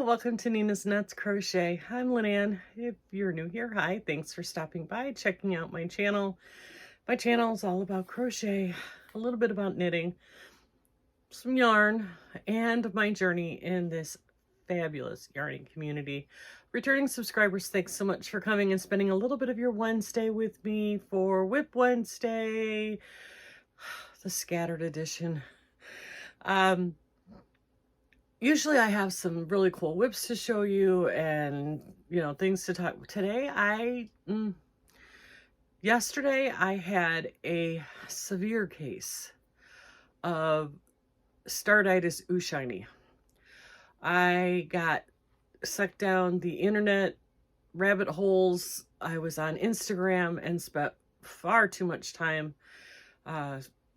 Welcome to Nina's Nuts Crochet. I'm Lynanne. If you're new here, hi, thanks for stopping by, checking out my channel. My channel is all about crochet, a little bit about knitting, some yarn, and my journey in this fabulous yarning community. Returning subscribers, thanks so much for coming and spending a little bit of your Wednesday with me for WIP Wednesday, the scattered edition. Usually I have some really cool WIPs to show you and, things to talk. Today, yesterday I had a severe case of Starditis Ooshiny. I got sucked down the internet rabbit holes. I was on Instagram and spent far too much time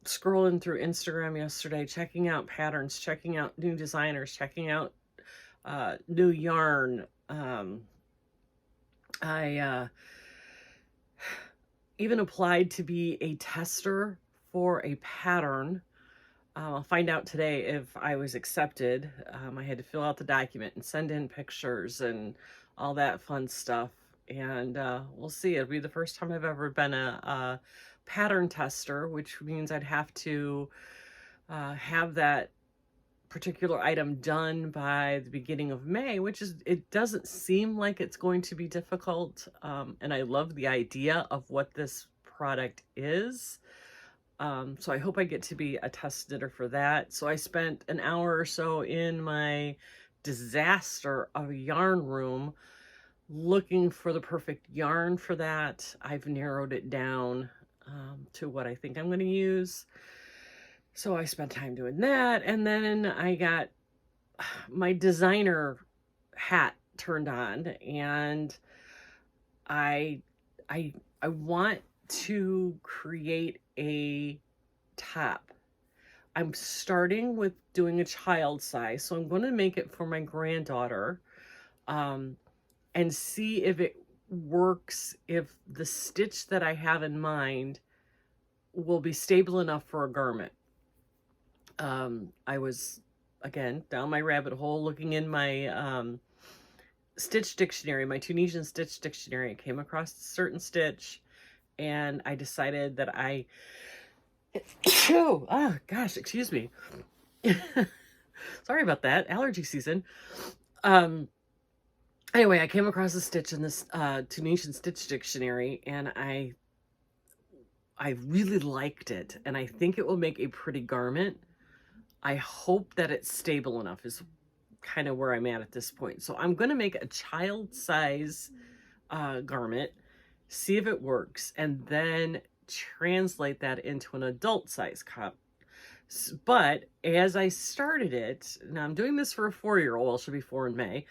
scrolling through Instagram yesterday, checking out patterns, checking out new designers, checking out new yarn. I even applied to be a tester for a pattern. I'll find out today if I was accepted. I had to fill out the document and send in pictures and all that fun stuff. And we'll see. It'll be the first time I've ever been a pattern tester, which means I'd have to have that particular item done by the beginning of May, it doesn't seem like it's going to be difficult. And I love the idea of what this product is. So I hope I get to be a test knitter for that. So I spent an hour or so in my disaster of a yarn room looking for the perfect yarn for that. I've narrowed it down to what I think I'm going to use. So I spent time doing that, and then I got my designer hat turned on, and I want to create a top. I'm starting with doing a child size, so I'm going to make it for my granddaughter, and see if it works, if the stitch that I have in mind will be stable enough for a garment. I was, again, down my rabbit hole looking in my stitch dictionary, my Tunisian stitch dictionary. I came across a certain stitch, and I decided that oh gosh, excuse me. Sorry about that, allergy season. Anyway, I came across a stitch in this Tunisian stitch dictionary, and I really liked it, and I think it will make a pretty garment. I hope that it's stable enough is kind of where I'm at this point. So I'm going to make a child size garment, see if it works, and then translate that into an adult size cup. But as I started it, now I'm doing this for a 4-year-old, well, she'll be 4 in May.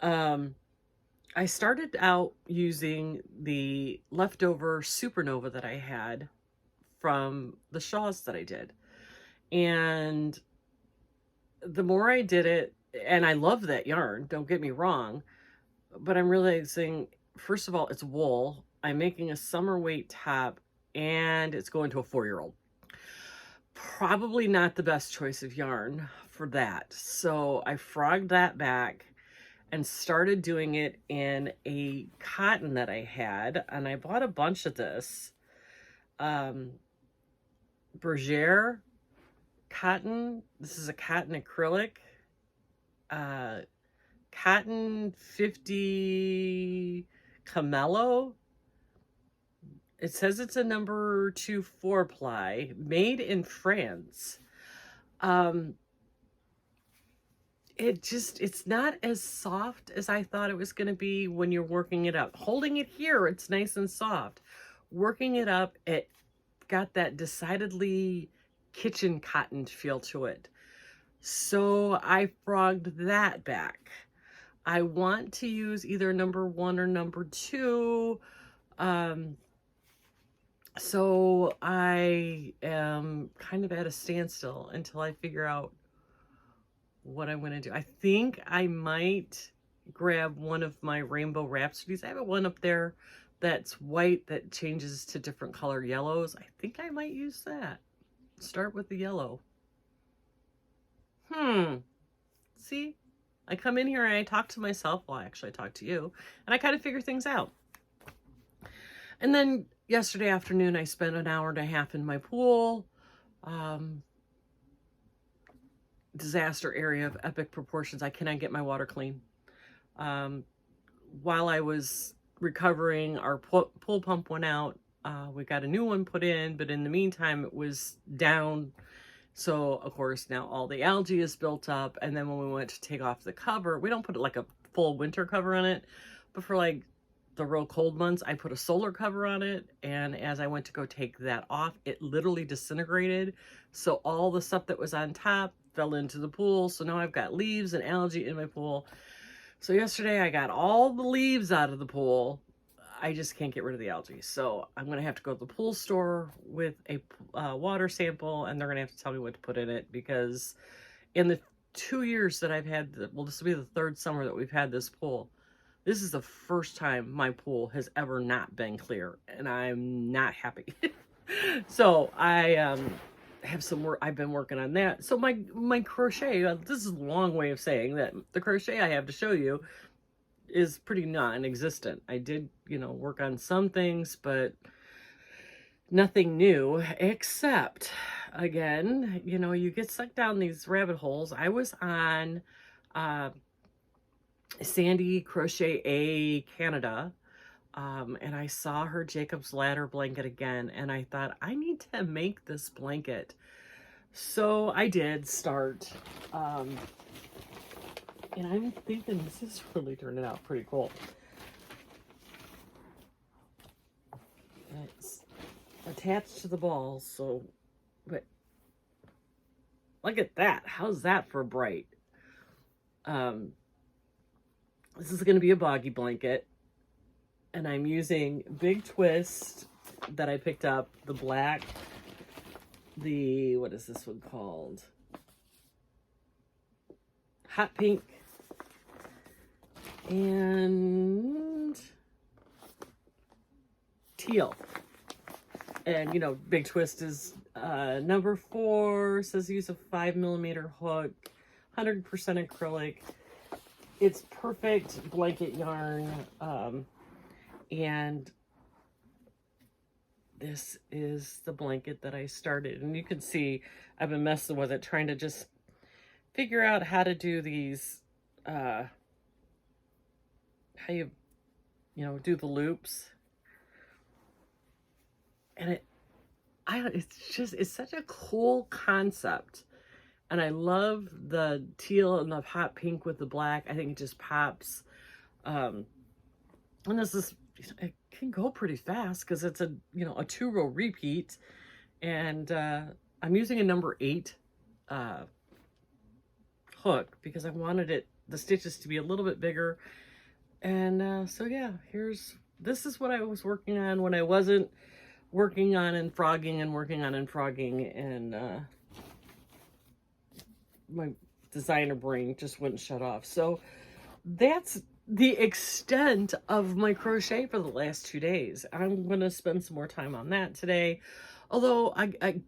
I started out using the leftover Supernova that I had from the shawls that I did. And the more I did it, and I love that yarn, don't get me wrong, but I'm realizing, first of all, it's wool. I'm making a summer weight top, and it's going to a 4-year-old. Probably not the best choice of yarn for that. So I frogged that back and started doing it in a cotton that I had, and I bought a bunch of this Bergère cotton. This is a cotton acrylic, cotton 50 Camello. It says it's a number 2 4-ply, made in France. It's not as soft as I thought it was going to be when you're working it up. Holding it here, it's nice and soft. Working it up, it got that decidedly kitchen cotton feel to it. So I frogged that back. I want to use either number 1 or number 2. So I am kind of at a standstill until I figure out what I'm going to do. I think I might grab one of my Rainbow Rhapsodies. I have one up there that's white that changes to different color yellows. I think I might use that. Start with the yellow. See, I come in here and I talk to myself. Well, actually I talk to you, and I kind of figure things out. And then yesterday afternoon, I spent an hour and a half in my pool. Disaster area of epic proportions. I cannot get my water clean. While I was recovering, our pool pump went out. We got a new one put in, but in the meantime, it was down. So, of course, now all the algae is built up. And then when we went to take off the cover, we don't put like a full winter cover on it, but for like the real cold months, I put a solar cover on it. And as I went to go take that off, it literally disintegrated. So all the stuff that was on top fell into the pool. So now I've got leaves and algae in my pool. So yesterday I got all the leaves out of the pool. I just can't get rid of the algae. So I'm going to have to go to the pool store with a water sample, and they're going to have to tell me what to put in it, because in the 2 years that I've had, well, this will be the third summer that we've had this pool. This is the first time my pool has ever not been clear, and I'm not happy. So I have some work. I've been working on that. So my crochet, this is a long way of saying that the crochet I have to show you is pretty non-existent. I did, work on some things, but nothing new, except, again, you get sucked down these rabbit holes. I was on Sandy Crochet A Canada, and I saw her Jacob's Ladder blanket again, and I thought, I need to make this blanket. So I did start, and I'm thinking this is really turning out pretty cool. It's attached to the balls, so, but look at that. How's that for bright? This is going to be a boggy blanket, and I'm using Big Twist that I picked up, the black, what is this one called? Hot pink, and teal. And Big Twist is number 4, says use a 5mm hook, 100% acrylic. It's perfect blanket yarn, and this is the blanket that I started. And you can see I've been messing with it, trying to just figure out how to do these, how you do the loops. And it's such a cool concept. And I love the teal and the hot pink with the black. I think it just pops. And it can go pretty fast because it's a 2-row repeat. And I'm using a number 8 hook because I wanted the stitches to be a little bit bigger. And so yeah, this is what I was working on when I wasn't working on and frogging and working on and frogging, and my designer brain just wouldn't shut off. So that's the extent of my crochet for the last 2 days. I'm going to spend some more time on that today, although I'm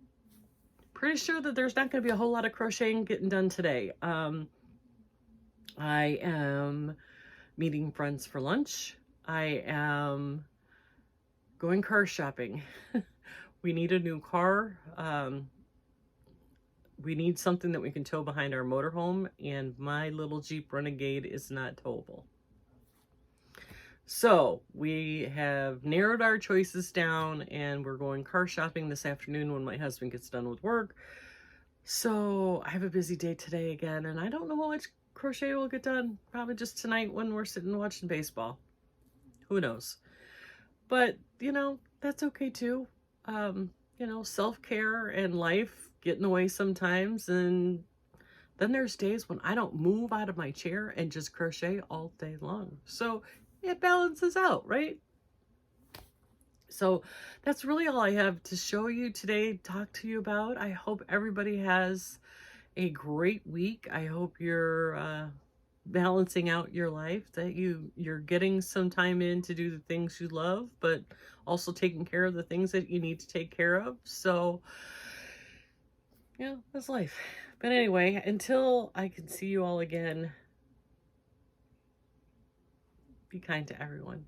pretty sure that there's not going to be a whole lot of crocheting getting done today. I am meeting friends for lunch. I am going car shopping. We need a new car. We need something that we can tow behind our motorhome, and my little Jeep Renegade is not towable. So we have narrowed our choices down, and we're going car shopping this afternoon when my husband gets done with work. So I have a busy day today again, and I don't know how much crochet will get done. Probably just tonight when we're sitting watching baseball. Who knows? But, that's okay too. Self-care and life get in the way sometimes. And then there's days when I don't move out of my chair and just crochet all day long. So it balances out, right? So that's really all I have to show you today, talk to you about. I hope everybody has a great week. I hope you're balancing out your life, that you're getting some time in to do the things you love, but also taking care of the things that you need to take care of. So yeah, that's life. But anyway, until I can see you all again Be kind to everyone.